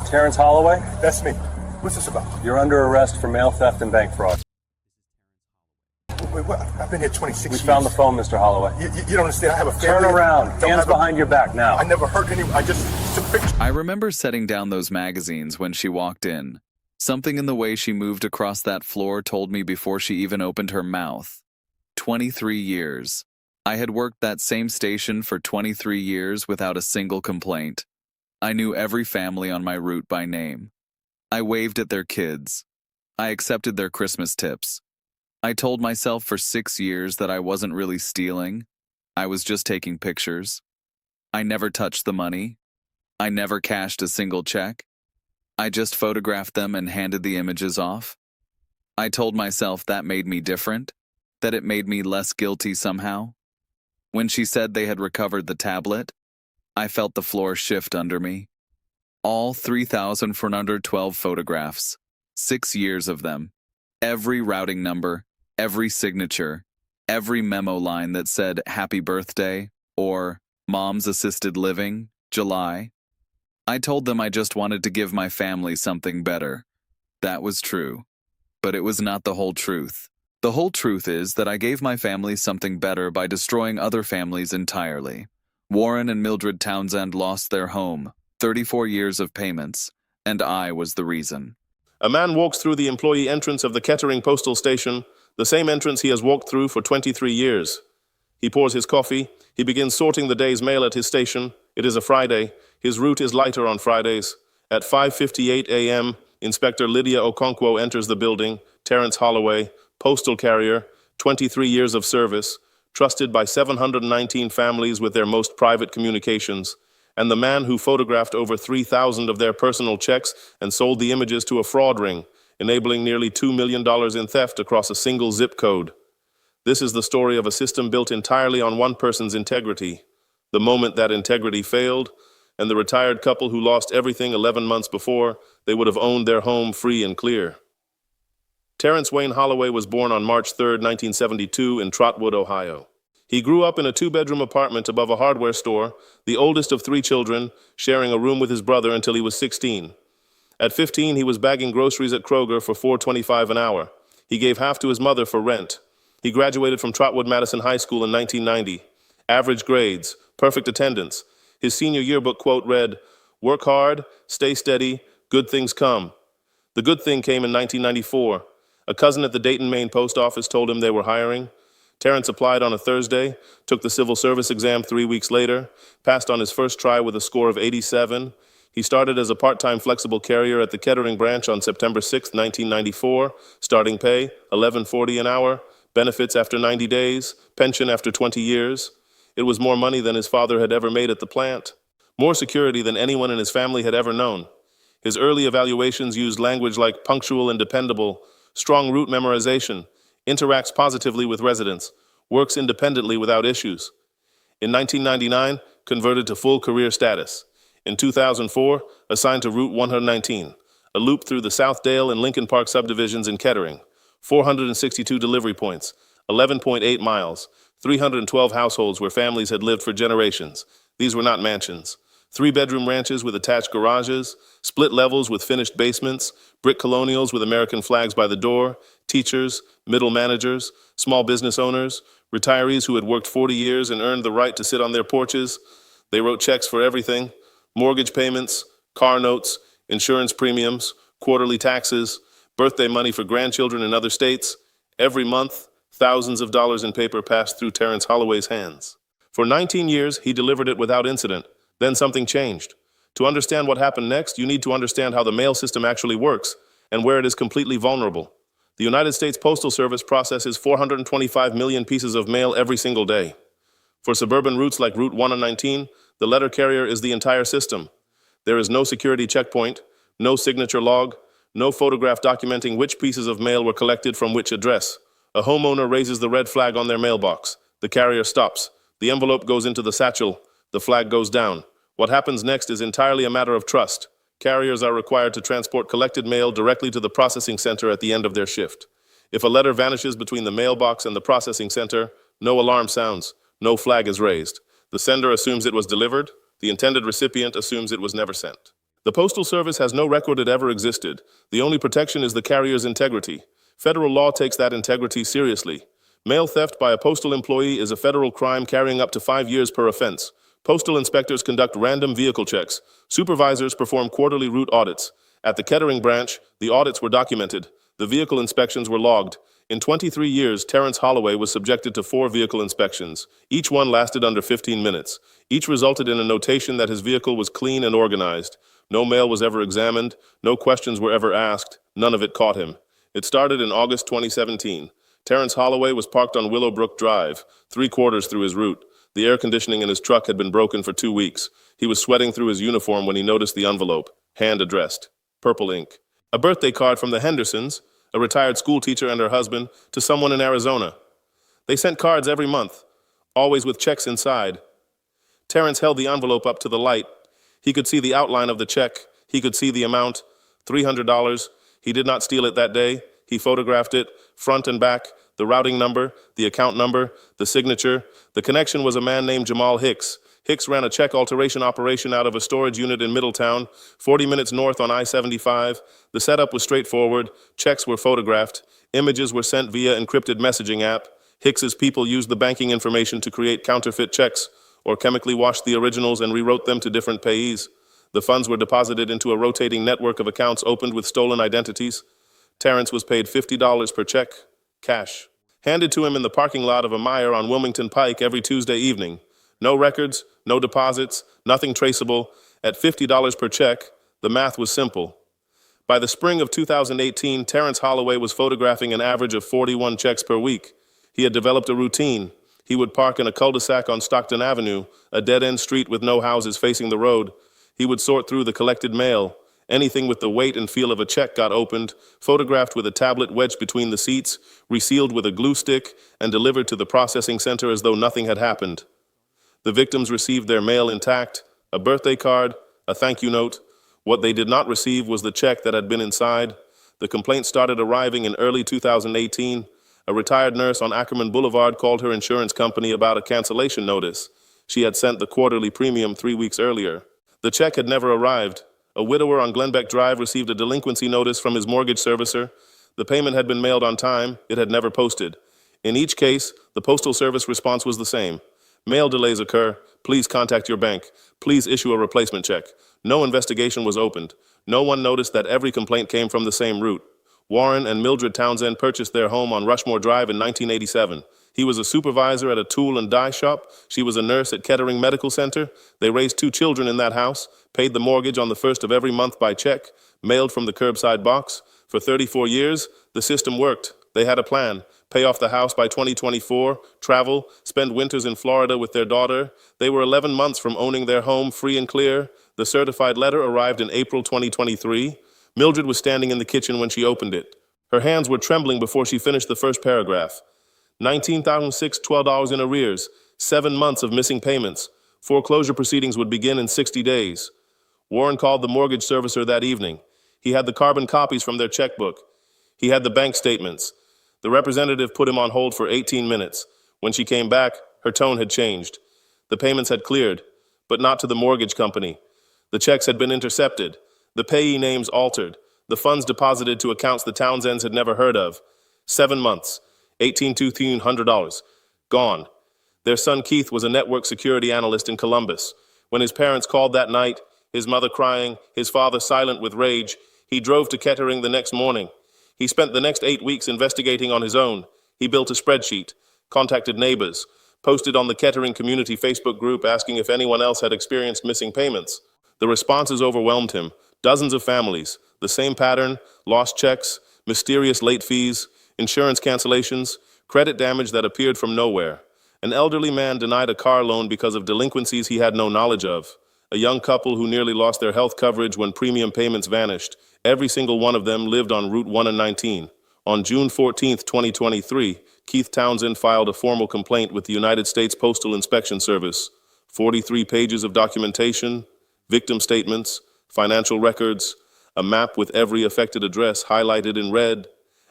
Terrence Holloway? That's me. What's this about? You're under arrest for mail theft and bank fraud. Wait, what? I've been here 26 years. We found the phone, Mr. Holloway. You don't understand. I have a family. Turn around. Hands behind your back now. I never hurt anyone. I just took pictures. I remember setting down those magazines when she walked in. Something in the way she moved across that floor told me before she even opened her mouth. 23 years. I had worked that same station for 23 years without a single complaint. I knew every family on my route by name. I waved at their kids. I accepted their Christmas tips. I told myself for 6 years that I wasn't really stealing. I was just taking pictures. I never touched the money. I never cashed a single check. I just photographed them and handed the images off. I told myself that made me different, that it made me less guilty somehow. When she said they had recovered the tablet, I felt the floor shift under me. All 3,412 photographs, 6 years of them. Every routing number, every signature, every memo line that said happy birthday or mom's assisted living, July. I told them I just wanted to give my family something better. That was true. But it was not the whole truth. The whole truth is that I gave my family something better by destroying other families entirely. Warren and Mildred Townsend lost their home, 34 years of payments, and I was the reason. A man walks through the employee entrance of the Kettering Postal Station, the same entrance he has walked through for 23 years. He pours his coffee. He begins sorting the day's mail at his station. It is a Friday. His route is lighter on Fridays. At 5:58 a.m., Inspector Lydia Okonkwo enters the building. Terrence Holloway, postal carrier, 23 years of service, trusted by 719 families with their most private communications, and the man who photographed over 3,000 of their personal checks and sold the images to a fraud ring, enabling nearly $2 million in theft across a single zip code. This is the story of a system built entirely on one person's integrity. The moment that integrity failed, and the retired couple who lost everything 11 months before, they would have owned their home free and clear. Terrence Wayne Holloway was born on March 3, 1972, in Trotwood, Ohio. He grew up in a 2-bedroom apartment above a hardware store, the oldest of 3 children, sharing a room with his brother until he was 16. At 15, he was bagging groceries at Kroger for $4.25 an hour. He gave half to his mother for rent. He graduated from Trotwood Madison High School in 1990. Average grades, perfect attendance. His senior yearbook quote read, "Work hard, stay steady, good things come." The good thing came in 1994. A cousin at the Dayton, Maine post office told him they were hiring. Terrence applied on a Thursday, took the civil service exam 3 weeks later, passed on his first try with a score of 87. He started as a part-time flexible carrier at the Kettering branch on September 6, 1994. Starting pay, $11.40 an hour. Benefits after 90 days. Pension after 20 years. It was more money than his father had ever made at the plant. More security than anyone in his family had ever known. His early evaluations used language like punctual and dependable, strong route memorization, interacts positively with residents, works independently without issues. In 1999, converted to full career status. In 2004, assigned to Route 119, a loop through the Southdale and Lincoln Park subdivisions in Kettering. 462 delivery points, 11.8 miles, 312 households where families had lived for generations. These were not mansions. 3-bedroom ranches with attached garages, split levels with finished basements, brick colonials with American flags by the door, teachers, middle managers, small business owners, retirees who had worked 40 years and earned the right to sit on their porches. They wrote checks for everything: mortgage payments, car notes, insurance premiums, quarterly taxes, birthday money for grandchildren in other states. Every month, thousands of dollars in paper passed through Terrence Holloway's hands. For 19 years, he delivered it without incident. Then something changed. To understand what happened next, you need to understand how the mail system actually works and where it is completely vulnerable. The United States Postal Service processes 425 million pieces of mail every single day. For suburban routes like Route 119, the letter carrier is the entire system. There is no security checkpoint, no signature log, no photograph documenting which pieces of mail were collected from which address. A homeowner raises the red flag on their mailbox. The carrier stops. The envelope goes into the satchel. The flag goes down. What happens next is entirely a matter of trust. Carriers are required to transport collected mail directly to the processing center at the end of their shift. If a letter vanishes between the mailbox and the processing center, no alarm sounds, no flag is raised. The sender assumes it was delivered. The intended recipient assumes it was never sent. The Postal Service has no record it ever existed. The only protection is the carrier's integrity. Federal law takes that integrity seriously. Mail theft by a postal employee is a federal crime carrying up to 5 years per offense. Postal inspectors conduct random vehicle checks. Supervisors perform quarterly route audits. At the Kettering branch, the audits were documented. The vehicle inspections were logged. In 23 years, Terrence Holloway was subjected to 4 vehicle inspections. Each one lasted under 15 minutes. Each resulted in a notation that his vehicle was clean and organized. No mail was ever examined. No questions were ever asked. None of it caught him. It started in August 2017. Terrence Holloway was parked on Willowbrook Drive, 3/4 through his route. The air conditioning in his truck had been broken for 2 weeks. He was sweating through his uniform when he noticed the envelope, hand addressed, purple ink. A birthday card from the Hendersons, a retired school teacher and her husband, to someone in Arizona. They sent cards every month, always with checks inside. Terrence held the envelope up to the light. He could see the outline of the check. He could see the amount, $300. He did not steal it that day. He photographed it, front and back, the routing number, the account number, the signature. The connection was a man named Jamal Hicks. Hicks ran a check alteration operation out of a storage unit in Middletown, 40 minutes north on I-75. The setup was straightforward. Checks were photographed. Images were sent via encrypted messaging app. Hicks's people used the banking information to create counterfeit checks, or chemically washed the originals and rewrote them to different payees. The funds were deposited into a rotating network of accounts opened with stolen identities. Terrence was paid $50 per check, cash, handed to him in the parking lot of a Meijer on Wilmington Pike every Tuesday evening. No records, no deposits, nothing traceable. At $50 per check, the math was simple. By the spring of 2018, Terrence Holloway was photographing an average of 41 checks per week. He had developed a routine. He would park in a cul-de-sac on Stockton Avenue, a dead-end street with no houses facing the road. He would sort through the collected mail. Anything with the weight and feel of a check got opened, photographed with a tablet wedged between the seats, resealed with a glue stick, and delivered to the processing center as though nothing had happened. The victims received their mail intact, a birthday card, a thank you note. What they did not receive was the check that had been inside. The complaint started arriving in early 2018. A retired nurse on Ackerman Boulevard called her insurance company about a cancellation notice. She had sent the quarterly premium 3 weeks earlier. The check had never arrived. A widower on Glenbeck Drive received a delinquency notice from his mortgage servicer. The payment had been mailed on time. It had never posted. In each case, the Postal Service response was the same. Mail delays occur. Please contact your bank. Please issue a replacement check. No investigation was opened. No one noticed that every complaint came from the same route. Warren and Mildred Townsend purchased their home on Rushmore Drive in 1987. He was a supervisor at a tool and die shop. She was a nurse at Kettering Medical Center. They raised 2 children in that house, paid the mortgage on the first of every month by check, mailed from the curbside box. For 34 years, the system worked. They had a plan. Pay off the house by 2024, travel, spend winters in Florida with their daughter. They were 11 months from owning their home free and clear. The certified letter arrived in April 2023. Mildred was standing in the kitchen when she opened it. Her hands were trembling before she finished the first paragraph. $19,612 in arrears, 7 months of missing payments. Foreclosure proceedings would begin in 60 days. Warren called the mortgage servicer that evening. He had the carbon copies from their checkbook. He had the bank statements. The representative put him on hold for 18 minutes. When she came back, her tone had changed. The payments had cleared, but not to the mortgage company. The checks had been intercepted. The payee names altered. The funds deposited to accounts the Townsends had never heard of. 7 months, $1,800. Gone. Their son Keith was a network security analyst in Columbus. When his parents called that night, his mother crying, his father silent with rage, he drove to Kettering the next morning. He spent the next 8 weeks investigating on his own. He built a spreadsheet, contacted neighbors, posted on the Kettering Community Facebook group asking if anyone else had experienced missing payments. The responses overwhelmed him. Dozens of families, the same pattern, lost checks, mysterious late fees, insurance cancellations, credit damage that appeared from nowhere. An elderly man denied a car loan because of delinquencies he had no knowledge of. A young couple who nearly lost their health coverage when premium payments vanished. Every single one of them lived on Route 1 and 19. On June 14, 2023, Keith Townsend filed a formal complaint with the United States Postal Inspection Service. 43 pages of documentation, victim statements, financial records, a map with every affected address highlighted in red.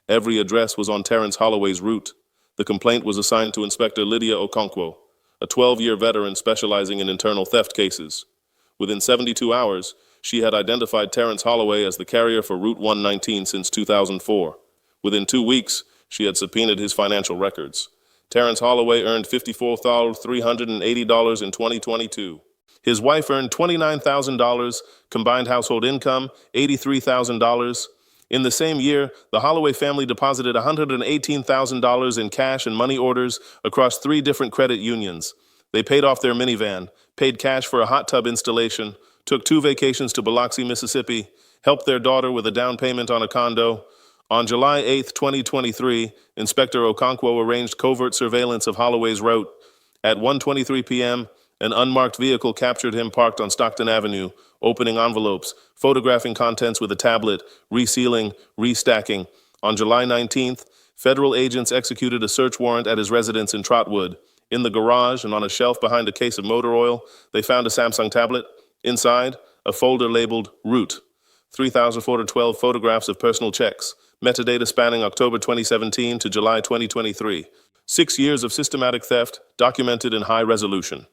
Every address was on Terrence Holloway's route. The complaint was assigned to Inspector Lydia Okonkwo, a 12-year veteran specializing in internal theft cases. Within 72 hours, She had identified Terrence Holloway as the carrier for Route 119 since 2004. Within 2 weeks, she had subpoenaed his financial records. Terrence Holloway earned $54,380 in 2022. His wife earned $29,000, combined household income $83,000. In the same year, the Holloway family deposited $118,000 in cash and money orders across 3 different credit unions. They paid off their minivan, paid cash for a hot tub installation, took 2 vacations to Biloxi, Mississippi, helped their daughter with a down payment on a condo. On July 8, 2023, Inspector Okonkwo arranged covert surveillance of Holloway's route. At 1:23 p.m., an unmarked vehicle captured him parked on Stockton Avenue, opening envelopes, photographing contents with a tablet, resealing, restacking. On July 19th, federal agents executed a search warrant at his residence in Trotwood. In the garage and on a shelf behind a case of motor oil, they found a Samsung tablet. Inside, a folder labeled Route. 3,412 photographs of personal checks. Metadata spanning October 2017 to July 2023. 6 years of systematic theft, documented in high resolution.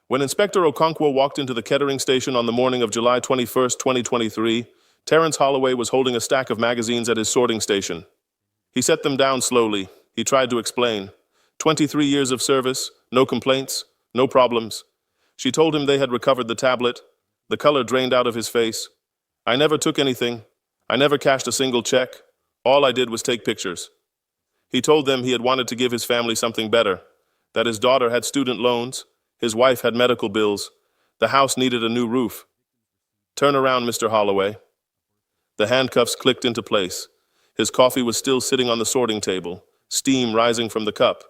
When Inspector Okonkwo walked into the Kettering station on the morning of July 21, 2023, Terrence Holloway was holding a stack of magazines at his sorting station. He set them down slowly. He tried to explain. 23 years of service, no complaints, no problems. She told him they had recovered the tablet. The color drained out of his face. I never took anything. I never cashed a single check. All I did was take pictures. He told them he had wanted to give his family something better, that his daughter had student loans, his wife had medical bills, the house needed a new roof. Turn around, Mr. Holloway. The handcuffs clicked into place. His coffee was still sitting on the sorting table, steam rising from the cup.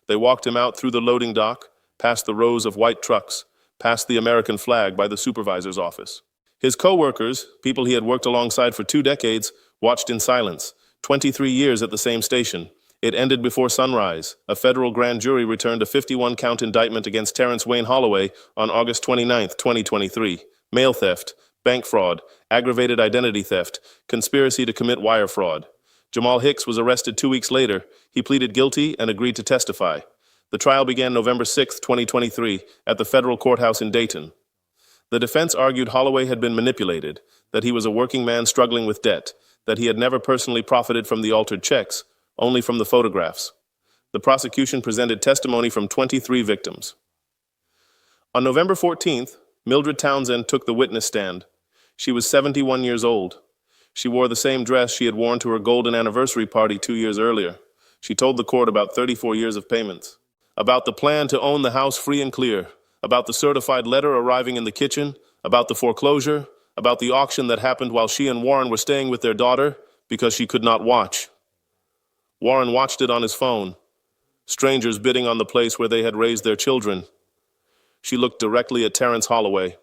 They walked him out through the loading dock, past the rows of white trucks, past the American flag by the supervisor's office. His co-workers, people he had worked alongside for 2 decades, watched in silence. 23 years at the same station. It ended before sunrise. A federal grand jury returned a 51-count indictment against Terrence Wayne Holloway on August 29, 2023. Mail theft, bank fraud, aggravated identity theft, conspiracy to commit wire fraud. Jamal Hicks was arrested 2 weeks later. He pleaded guilty and agreed to testify. The trial began November 6, 2023, at the federal courthouse in Dayton. The defense argued Holloway had been manipulated, that he was a working man struggling with debt, that he had never personally profited from the altered checks, only from the photographs. The prosecution presented testimony from 23 victims. On November 14th, Mildred Townsend took the witness stand. She was 71 years old. She wore the same dress she had worn to her golden anniversary party 2 years earlier. She told the court about 34 years of payments, about the plan to own the house free and clear, about the certified letter arriving in the kitchen, about the foreclosure, about the auction that happened while she and Warren were staying with their daughter because she could not watch. Warren watched it on his phone. Strangers bidding on the place where they had raised their children. She looked directly at Terrence Holloway.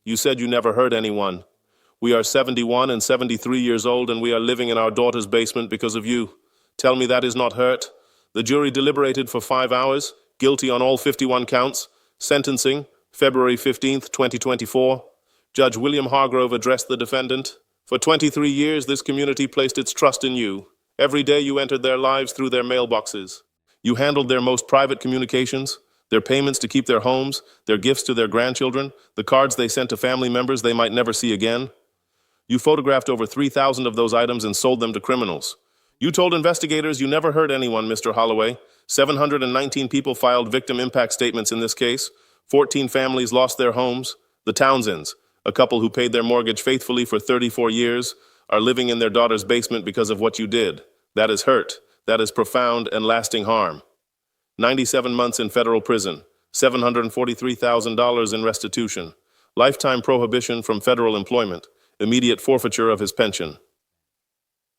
You said you never hurt anyone. We are 71 and 73 years old and we are living in our daughter's basement because of you. Tell me that is not hurt. The jury deliberated for 5 hours, guilty on all 51 counts. Sentencing, February 15th, 2024. Judge William Hargrove addressed the defendant. For 23 years, this community placed its trust in you. Every day you entered their lives through their mailboxes. You handled their most private communications, their payments to keep their homes, their gifts to their grandchildren, the cards they sent to family members they might never see again. You photographed over 3,000 of those items and sold them to criminals. You told investigators you never hurt anyone, Mr. Holloway. 719 people filed victim impact statements in this case. 14 families lost their homes. The Townsends, a couple who paid their mortgage faithfully for 34 years, are living in their daughter's basement because of what you did. That is hurt. That is profound and lasting harm. 97 months in federal prison. $743,000 in restitution. Lifetime prohibition from federal employment. Immediate forfeiture of his pension.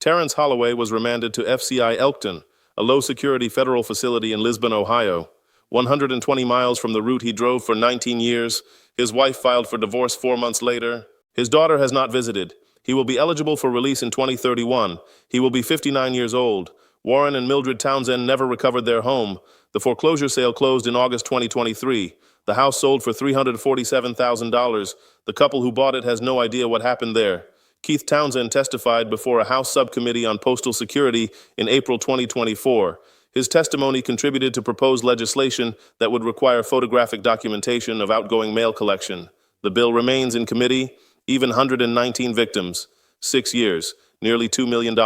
Terrence Holloway was remanded to FCI Elkton, a low-security federal facility in Lisbon, Ohio. 120 miles from the route he drove for 19 years. His wife filed for divorce 4 months later. His daughter has not visited. He will be eligible for release in 2031. He will be 59 years old. Warren and Mildred Townsend never recovered their home. The foreclosure sale closed in August 2023. The house sold for $347,000. The couple who bought it has no idea what happened there. Keith Townsend testified before a House subcommittee on postal security in April 2024. His testimony contributed to proposed legislation that would require photographic documentation of outgoing mail collection. The bill remains in committee, even 119 victims, 6 years, nearly $2 million.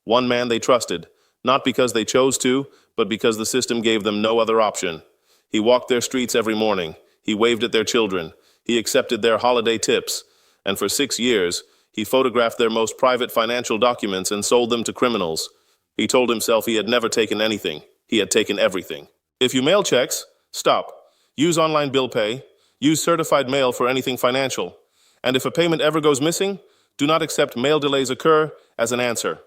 One man they trusted, not because they chose to, but because the system gave them no other option. He walked their streets every morning. He waved at their children. He accepted their holiday tips. And for 6 years, he photographed their most private financial documents and sold them to criminals. He told himself he had never taken anything. He had taken everything. If you mail checks, stop. Use online bill pay. Use certified mail for anything financial. And if a payment ever goes missing, do not accept mail delays occur as an answer.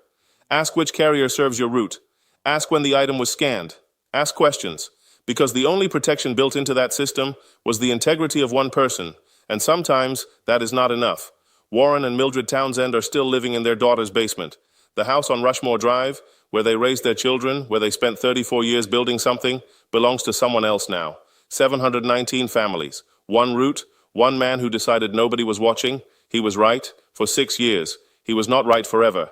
Ask which carrier serves your route. Ask when the item was scanned. Ask questions. Because the only protection built into that system was the integrity of one person. And sometimes that is not enough. Warren and Mildred Townsend are still living in their daughter's basement. The house on Rushmore Drive, where they raised their children, where they spent 34 years building something, belongs to someone else now. 719 families. One route, one man who decided nobody was watching. He was right for 6 years. He was not right forever.